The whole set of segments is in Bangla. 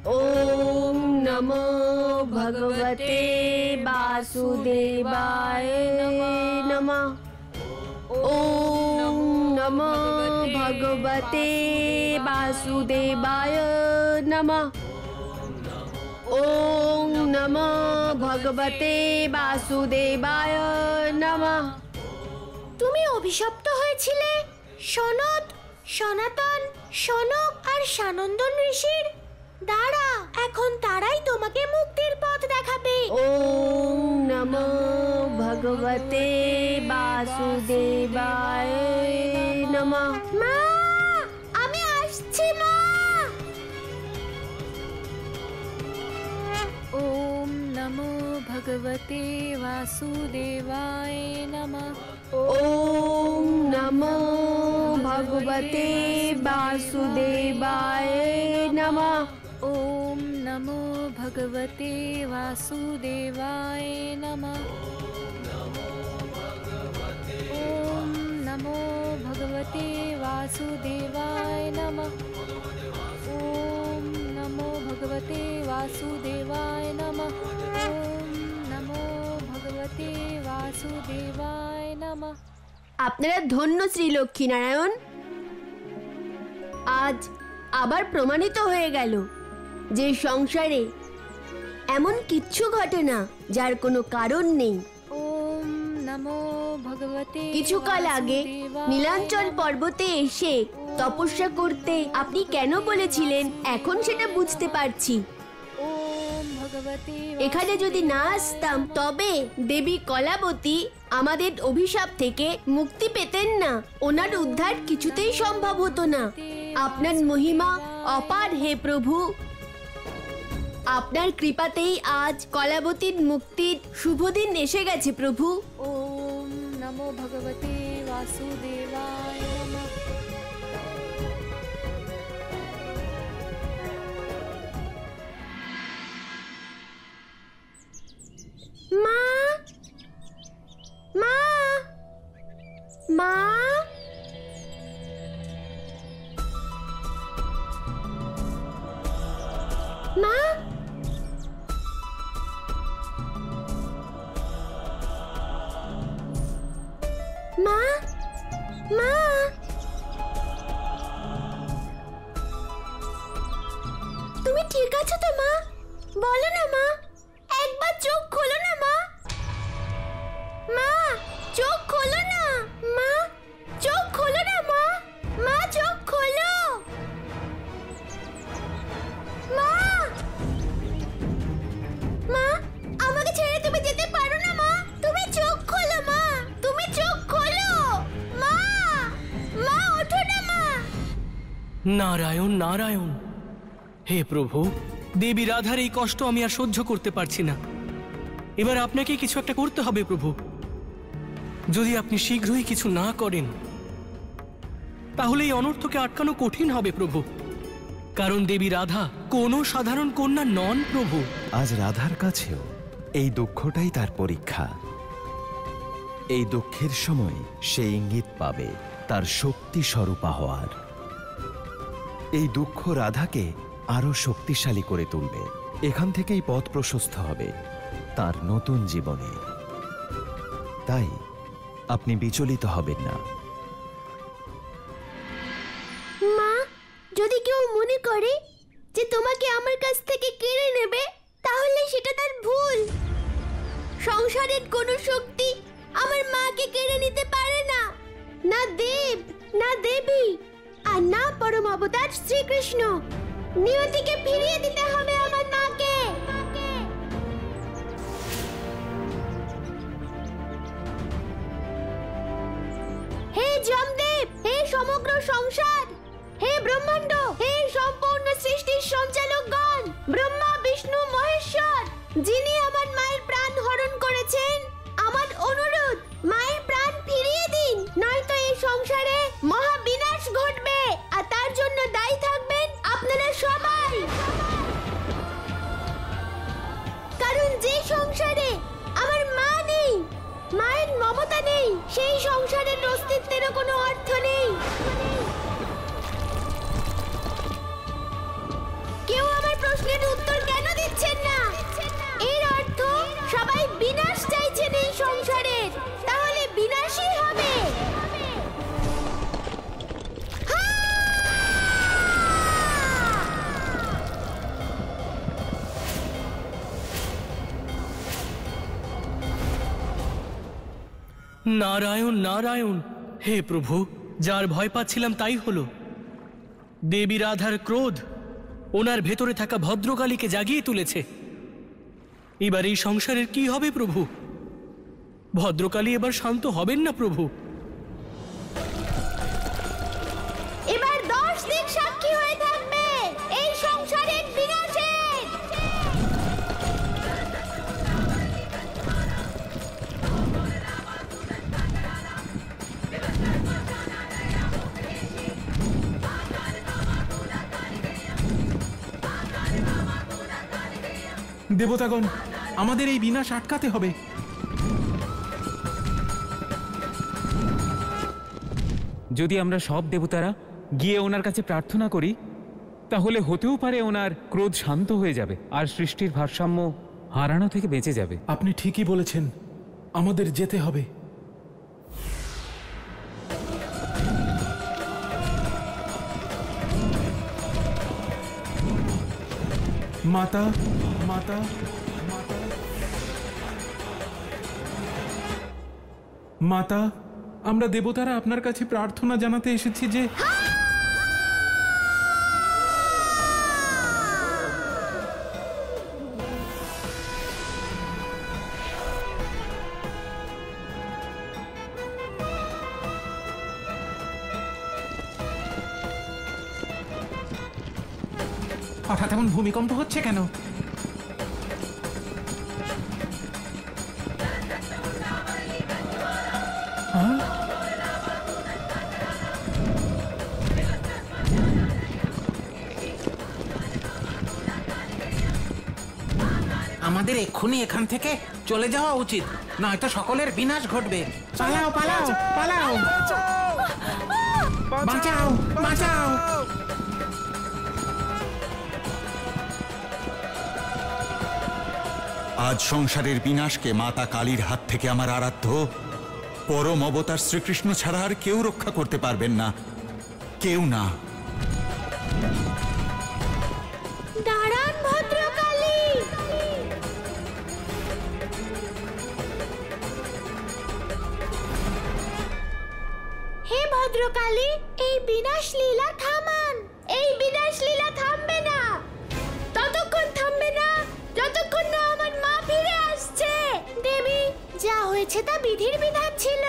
ओम नमो भगवते वासुदेवाय नमः। ओम नमो भगवते वासुदेवाय नमः। ओम नमो भगवते वासुदेवाय नमः। তুমি অভিশপ্ত হয়েছিলে সনত, সনাতন, সনক আর সানন্দন ঋষির দ্বারা। এখন তারাই তোমাকে মুক্তির পথ দেখাবে। ओम नमो भगवते वासुदेवाय नमः। মা, আমি আসছি মা। ओम नमो भगवते वासुदेवाय नमः। ओम नमो भगवते वासुदेवाय नमः। ओम नमो भगवते वासुदेवाय नमः। ओम नमो भगवते वासुदेवाय नमः। ओम नमो भगवते वासुदेवाय नमः। ओम नमो भगवते वासुदेवाय नमः। আপনারা ধন্য শ্রী লক্ষ্মীনারায়ণ। আজ আবার প্রমাণিত হয়ে গেল যে সংসারে এমন কিচ্ছু ঘটে না যার কোনো কারণ নেই। ओम नमो भगवते কিছুকাল আগে নীলাঞ্চল পর্বতে এসে তপস্যা করতে আপনি কেন বলেছিলেন এখন সেটা বুঝতে পারছি। ओम भगवते এখানে যদি না আসতাম তবে দেবী কলাবতী আমাদের অভিশাপ থেকে মুক্তি পেতেন না। ওনার উদ্ধার কিছুতেই সম্ভব হতো না। আপনার মহিমা অপার হে প্রভু। আপনার কৃপাতেই আজ কলাবতীর মুক্তির শুভদিন এসে গেছে প্রভু। ओम नमो भगवते वासुदेवाय नमः। মা, মা, মা, মা, মা, মা, তুমি ঠিক আছো তো মা? বলো না মা, একবার চোখ খোলো না মা। মা, চোখ খোলো না মা, চোখ খোলো না মা, মা চোখ খোলো। মা, মা, আমাকে ছেড়ে তুমি যেতে পারো না মা। তুমি চোখ খোলো মা, তুমি চোখ খোলো। মা, মা ওঠো না মা। নারায়ণ নারায়ণ। হে প্রভু, দেবী রাধার এই কষ্ট আমি আর সহ্য করতে পারছি না। এবার আপনাকে কিছু একটা করতে হবে প্রভু। যদি আপনি শীঘ্রই কিছু না করেন তাহলে এই অনর্থকে আটকানো কঠিন হবে প্রভু। কারণ দেবী রাধা কোনো সাধারণ কন্যা নন প্রভু। আজ রাধার কাছেও এই দুঃখটাই তার পরীক্ষা। এই দুঃখের সময় সে ইঙ্গিত পাবে তার শক্তি স্বরূপা হওয়ার। এই দুঃখ রাধাকে আরো শক্তিশালী করে তুলবে। এখান থেকেই পথ প্রশস্ত হবে তার নতুন জীবনে। তাই আপনি বিচলিত হবেন না। মা, যদি কেউ মনে করে যে তোমাকে আমার কাছ থেকে কেড়ে নেবে তাহলে সেটা তার ভুল। সংসারের কোনো শক্তি আমার মাকে কেড়ে নিতে পারে না। না দেব, না দেবী, আর না পরম অবতার শ্রীকৃষ্ণ। নিয়তিকে ফিরিয়ে দিতে হবে আমার মাকে। হে যমদেব, হে সমগ্র সংসার, হে ব্রহ্মাণ্ড, হে সম্পূর্ণ সৃষ্টির সঞ্চালকগণ, ব্রহ্মা বিষ্ণু মহেশ্বর, যিনি আমার মায়ের প্রাণ হরণ করেছেন, আমার অনুরোধ মায়ের প্রাণ ফিরিয়ে দিন, নয়তো এই সংসারে মহা বিনাশ ঘটবে। আর তার জন্য দায়ী থাকবেন আপনারা সবাই। কারণ যে সংসারে আমার মা নেই, মায়ের মমতা নেই, সেই সংসারের অস্তিত্বেরও কোনো অর্থ নেই। কেউ আমার প্রশ্ন প্রশ্নের উত্তর কেন দিচ্ছেন না? এর অর্থ সবাই বিনাশ চাইছেন এই সংসারের, তাহলে বিনাশই হবে। নারায়ণ নারায়ণ। হে প্রভু, যার ভয় পাচ্ছিলাম তাই হলো। দেবী রাধার ক্রোধ ওনার ভেতরে থাকা ভদ্রকালীকে জাগিয়ে তুলেছে। এবার এই সংসারের কি হবে প্রভু? ভদ্রকালী এবার শান্ত হবেন না প্রভু। এবার 10 দিন সাক্ষী হয়ে থাকবে এই সংসারের বিনাশের। দেবতাগণ, আমাদের এই বিনাশ আটকাতে হবে। যদি আমরা সব দেবতারা গিয়ে ওনার কাছে প্রার্থনা করি, তাহলে হতেও পারে ওনার ক্রোধ শান্ত হয়ে যাবে আর সৃষ্টির ভারসাম্য হারানো থেকে বেঁচে যাবে। আপনি ঠিকই বলেছেন, আমাদের যেতে হবে। মাতা মাতা মাতা মাতা, আমরা দেবতারা আপনার কাছে প্রার্থনা জানাতে এসেছি যে হঠাৎ এমন ভূমিকম্প হচ্ছে কেন? আমাদের এক্ষুনি এখান থেকে চলে যাওয়া উচিত, নয়তো সকলের বিনাশ ঘটবে। পালাও পালাও পালাও, বাঁচাও বাঁচাও। আজ সংসারের বিনাশকে মাতা কালীর হাত থেকে আমার আরাধ্য পরম অবতার শ্রীকৃষ্ণ ছাড়া আর কেউ রক্ষা করতে পারবেন না, কেউ না। দাঁড়ান ভদ্রকালী। হে ভদ্রকালী, এই বিনাশ লীলা থামান। এই বিনাশ লীলা থামবে না, ততক্ষণ থামবে না যতক্ষণ না আমার মা ফিরে আসছে। দেবী, যা হয়েছে তা বিধির বিধান ছিল,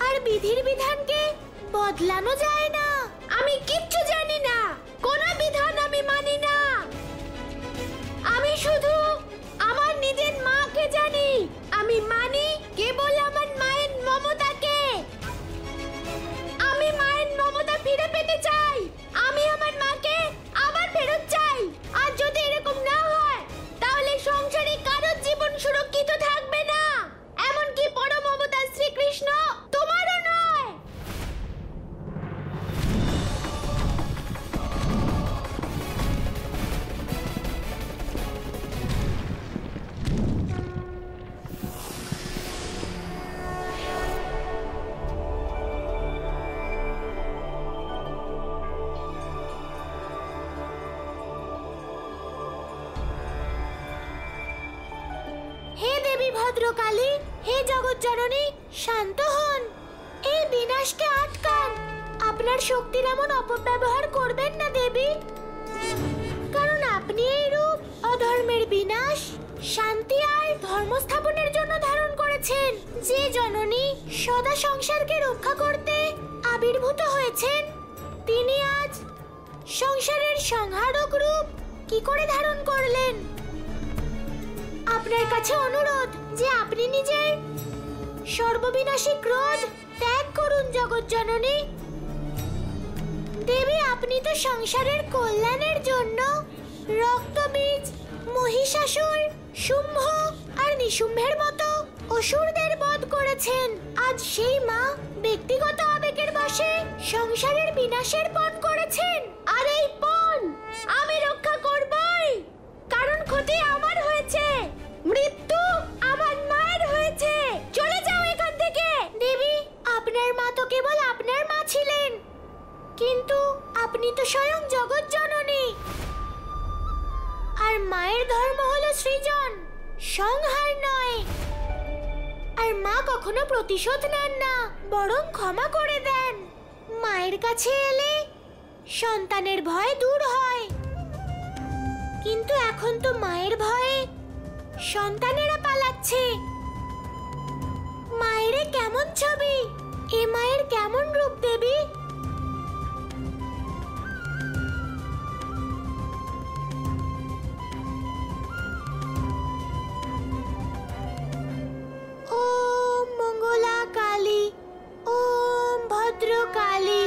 আর বিধির বিধানকে বদলানো যায় না। আমি কিচ্ছু জানি না, কোনো বিধান আমি মানি না। আমি শুধু আমার নিজের মাকে জানি। আমি মানি কেবল আমার মায়ের মমতাকে। আমি মায়ের মমতা ফিরে পেতে চাই। আমি আমার মাকে আবার ফেরত চাই। আর যদি এরকম না হয়, তাহলে সংসারে কারোর জীবন সুরক্ষিত থাকবে না, এমনকি পরম অবতার শ্রীকৃষ্ণ তোমারও নয়। হে দেবী ভদ্রকালী, হে জগৎ জননী, শান্ত হন। এই বিনাশকে আটকান। আপনার শক্তির এমন অপব্যবহার করবেন না দেবী, কারণ আপনি এই রূপ অধর্মের বিনাশ, শান্তি আর ধর্ম স্থাপনের জন্য ধারণ করেছেন। যে জননী সদা সংসারকে রক্ষা করতে আবির্ভূত হয়েছেন, তিনি আজ সংসারের সংহারক রূপ কি করে ধারণ করলেন? আপনার কাছে অনুরোধ যে আপনি নিজের সর্ববিনাশী ক্রোধ ত্যাগ করুন জগৎ জননী। দেবী, আপনি তো সংসারের কল্যাণের জন্য রক্তবীজ, মহিষাসুর, শুম্ভ আর নিশুম্ভের মতো অসুরদের বধ করেছেন। আজ সেই মা ব্যক্তিগত আবেগের বশে সংসারের বিনাশের পণ করেছেন, আর এই পণ আমি রক্ষা করবই। জগৎ জননী। আর মায়ের ধর্ম হলো সৃজন, সংহার নয়। আর মা কখনো প্রতিশোধ নেন না, বরং ক্ষমা করে দেন। মায়ের কাছে এলে সন্তানের ভয় দূর হয়, কিন্তু এখন তো মায়ের ভয়ে সন্তানেরা পালাচ্ছে। মায়ের কেমন ছবি, এ মায়ের কেমন রূপ দেবী? ওম মঙ্গলা কালী, ওম ভদ্র কালী।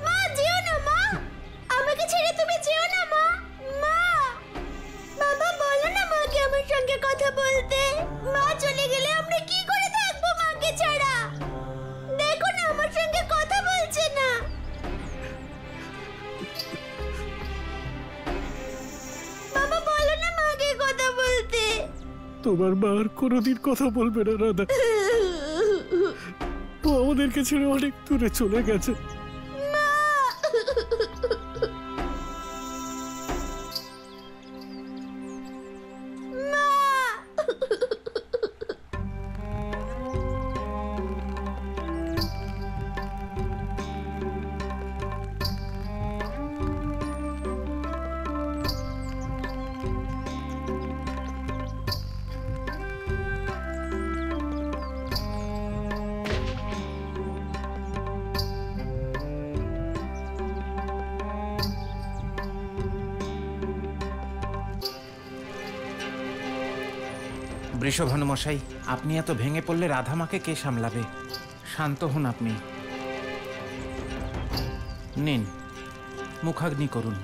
মা যেও না মা, আমাকে ছেড়ে তুমি যেও না মা। মা, বাবা বলো না মাকে আমার সঙ্গে কথা বলতে। মা চলে গেলে আমরা কি করে থাকবো মাকে ছাড়া? দেখো না আমার সঙ্গে কথা বলছে না। বাবা বলো না মাকে কথা বলতে। তোমার মা আর কোনোদিন কথা বলবে না রাধা। ও আমাদেরকে ছেড়ে অনেক দূরে চলে গেছে। বৃষভানু মশাই, আপনি এত ভেঙে পড়লে রাধা মাকে কে সামলাবে? শান্ত হন আপনি। নিন, মুখাগ্নি করুন।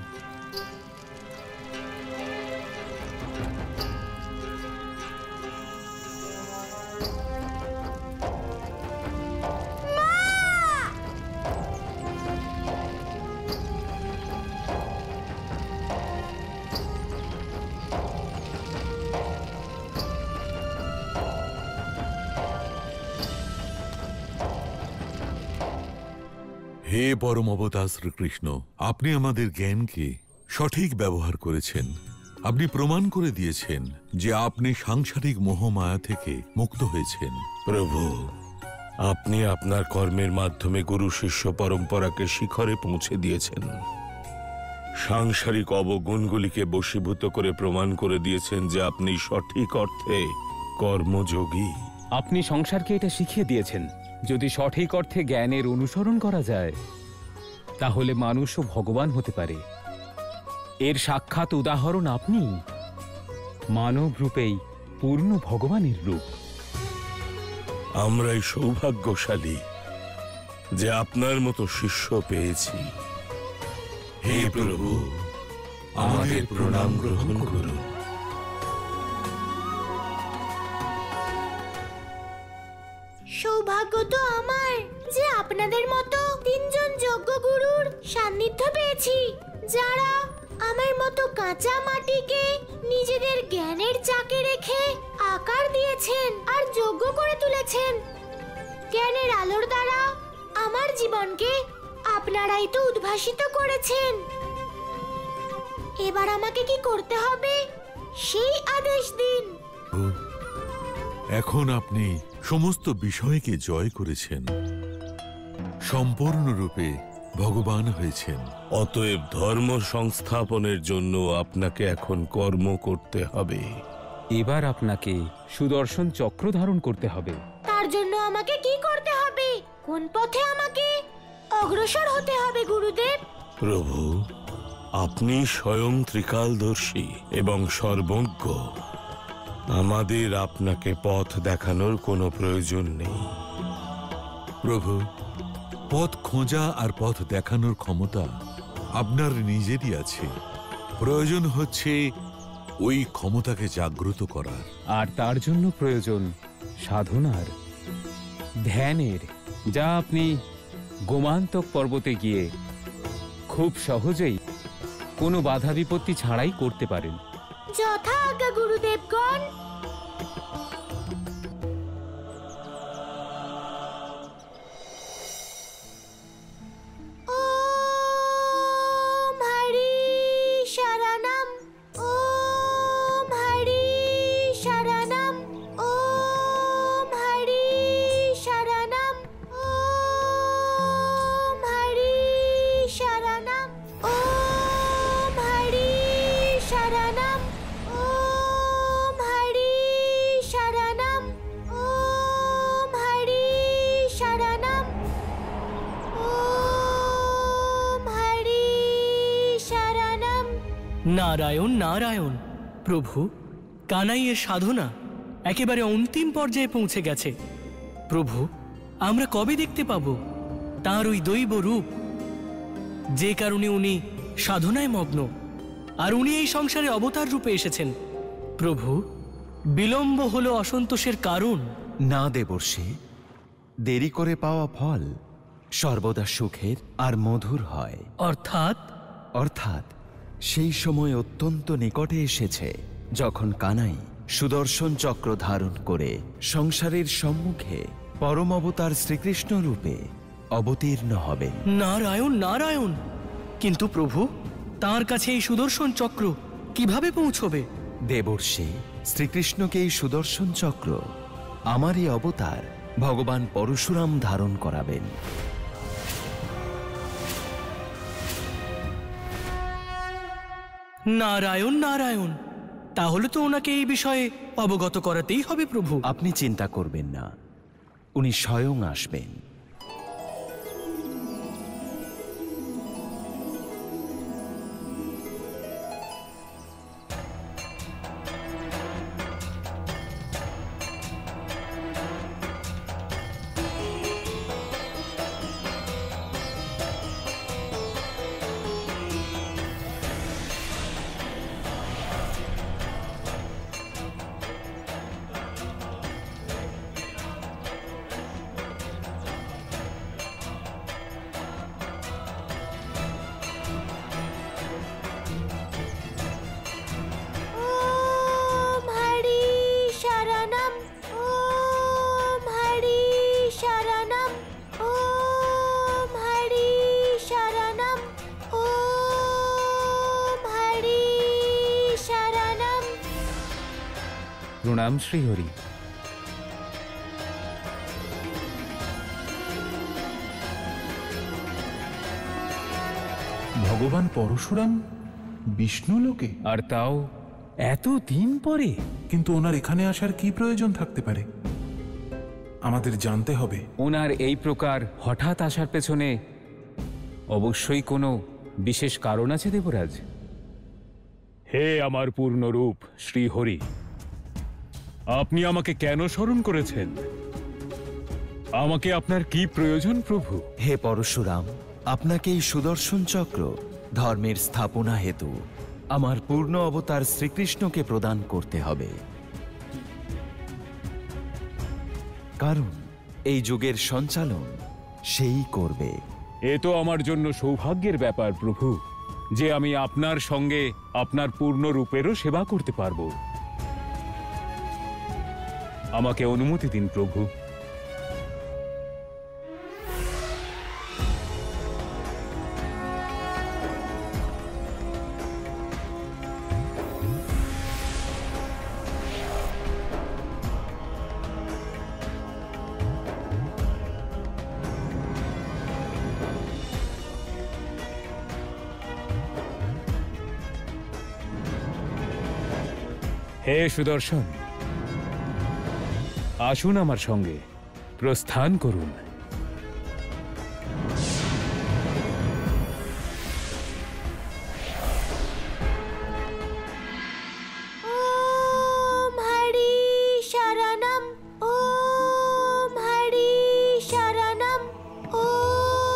হে পরম অবতার শ্রীকৃষ্ণ, আপনি আমাদের জ্ঞানকে সঠিক ব্যবহার করেছেন। আপনি প্রমাণ করে দিয়েছেন যে আপনি সাংসারিক মোহমায়া থেকে মুক্ত হয়েছেন। প্রভু, আপনি আপনার কর্মের মাধ্যমে গুরু শিষ্য পরম্পরাকে শিখরে পৌঁছে দিয়েছেন। সাংসারিক অবগুণগুলিকে বশীভূত করে প্রমাণ করে দিয়েছেন যে আপনি সঠিক অর্থে কর্মযোগী। আপনি সংসারকে এটা শিখিয়ে দিয়েছেন, যদি সঠিক অর্থে জ্ঞানের অনুসরণ করা যায় তাহলে মানুষও ভগবান হতে পারে। এর সাক্ষাৎ উদাহরণ আপনি, মানব রূপেই পূর্ণ ভগবানের রূপ। আমরাই সৌভাগ্যশালী যে আপনার মতো শিষ্য পেয়েছি। হে প্রভু, আমাদের প্রণাম গ্রহণ করুন। সৌভাগ্য তো আমার যে আপনাদের মতো তিনজন যোগ্য গুরুর সান্নিধ্য পেয়েছি, যারা আমার মতো কাঁচা মাটিকে নিজেদের জ্ঞানের চাকে রেখে আকার দিয়েছেন আর যোগ্য করে তুলেছেন। জ্ঞানের আলোর দ্বারা আমার জীবনকে আপনারাই তো উদ্ভাসিত করেছেন। এবার আমাকে কি করতে হবে সেই আদেশ দিন। এখন আপনি সমস্ত বিষয়কে জয় করেছেন, সম্পূর্ণরূপে ভগবান হয়েছেন। অতএব ধর্ম সংস্থাপনের জন্য আপনাকে এখন কর্ম করতে হবে। এবার আপনাকে সুদর্শন চক্র ধারণ করতে হবে। তার জন্য আমাকে কি করতে হবে? কোন পথে আমাকে অগ্রসর হতে হবে গুরুদেব? প্রভু, আপনি স্বয়ং ত্রিকালদর্শী এবং সর্বজ্ঞ। আমাদের আপনাকে পথ দেখানোর কোনো প্রয়োজন নেই। প্রভু, পথ খোঁজা আর পথ দেখানোর ক্ষমতা আপনার নিজেরই আছে। প্রয়োজন হচ্ছে ওই ক্ষমতাকে জাগ্রত করার। আর তার জন্য প্রয়োজন সাধনার, ধ্যানের, যা আপনি গোমান্তক পর্বতে গিয়ে খুব সহজেই কোনো বাধা বিপত্তি ছাড়াই করতে পারেন। যথা আজ্ঞা গুরুদেবগণ। ওম হরি শরণম, ওম হরি শরণম, ওম হরি শরণম, ওম হরি শরণম, ওম হরি শরণম, ওম হরি শরণম, ওম হরি শরণম, ওম হরি শরণম। নারায়ণ নারায়ণ। প্রভু, কানাইয়ের সাধনা একেবারে অন্তিম পর্যায়ে পৌঁছে গেছে। প্রভু, আমরা কবে দেখতে পাব তার ওই দৈব রূপ, যে কারণে উনি সাধনায় মগ্ন, আর উনি এই সংসারে অবতার রূপে এসেছেন। প্রভু, বিলম্ব হলো অসন্তোষের কারণ। না দেবর্ষি, দেরি করে পাওয়া ফল সর্বদা সুখের আর মধুর হয়। অর্থাৎ সেই সময় অত্যন্ত নিকটে এসেছে যখন কানাই সুদর্শন চক্র ধারণ করে সংসারের সম্মুখে পরম অবতার শ্রীকৃষ্ণ রূপে অবতীর্ণ হবেন। নারায়ণ নারায়ণ। কিন্তু প্রভু, তার কাছে এই সুদর্শন চক্র কিভাবে পৌঁছবে? দেবর্ষি, শ্রীকৃষ্ণকে এই সুদর্শন চক্র আমারই অবতার ভগবান পরশুরাম ধারণ করাবেন। নারায়ণ নারায়ণ। তাহলে তো ওনাকে এই বিষয়ে অবগত করাতেই হবে প্রভু। আপনি চিন্তা করবেন না, উনি স্বয়ং আসবেন। ওম হরি শরণম, ওম হরি শরণম, ওম হরি শরণম, ওম হরি শরণম। প্রণাম শ্রীহরি। ভগবান পরশুরাম বিষ্ণু লোকে, আর তাও এত দিন পরে। কিন্তু ওনার এখানে আসার কি প্রয়োজন থাকতে পারে? আমাদের জানতে হবে। ওনার এই প্রকার হঠাৎ আসার পেছনে অবশ্যই কোনো বিশেষ কারণ আছে দেবরাজ। হে আমার পূর্ণ রূপ শ্রীহরি, আপনি আমাকে কেন স্মরণ করেছেন? আমাকে আপনার কি প্রয়োজন প্রভু? হে পরশুরাম, আপনাকে এই সুদর্শন চক্র ধর্মের স্থাপনা হেতু আমার পূর্ণ অবতার শ্রীকৃষ্ণকে প্রদান করতে হবে। কারণ এই যুগের সঞ্চালন সেই করবে। এ তো আমার জন্য সৌভাগ্যের ব্যাপার প্রভু, যে আমি আপনার সঙ্গে আপনার পূর্ণ রূপেরও সেবা করতে পারবো। আমাকে অনুমতি দিন প্রভু। হে সুদর্শন, আসুন আমার সঙ্গে, প্রস্থান করুন। ওম হরি শরণম, ওম হরি শরণম, ওম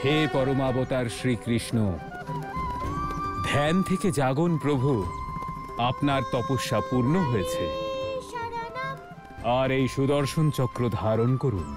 হে পরমাবতার শ্রীকৃষ্ণ, ধ্যান থেকে জাগুন প্রভু, আপনার তপস্যা পূর্ণ হয়েছে। আর এই সুদর্শন চক্র ধারণ করুন।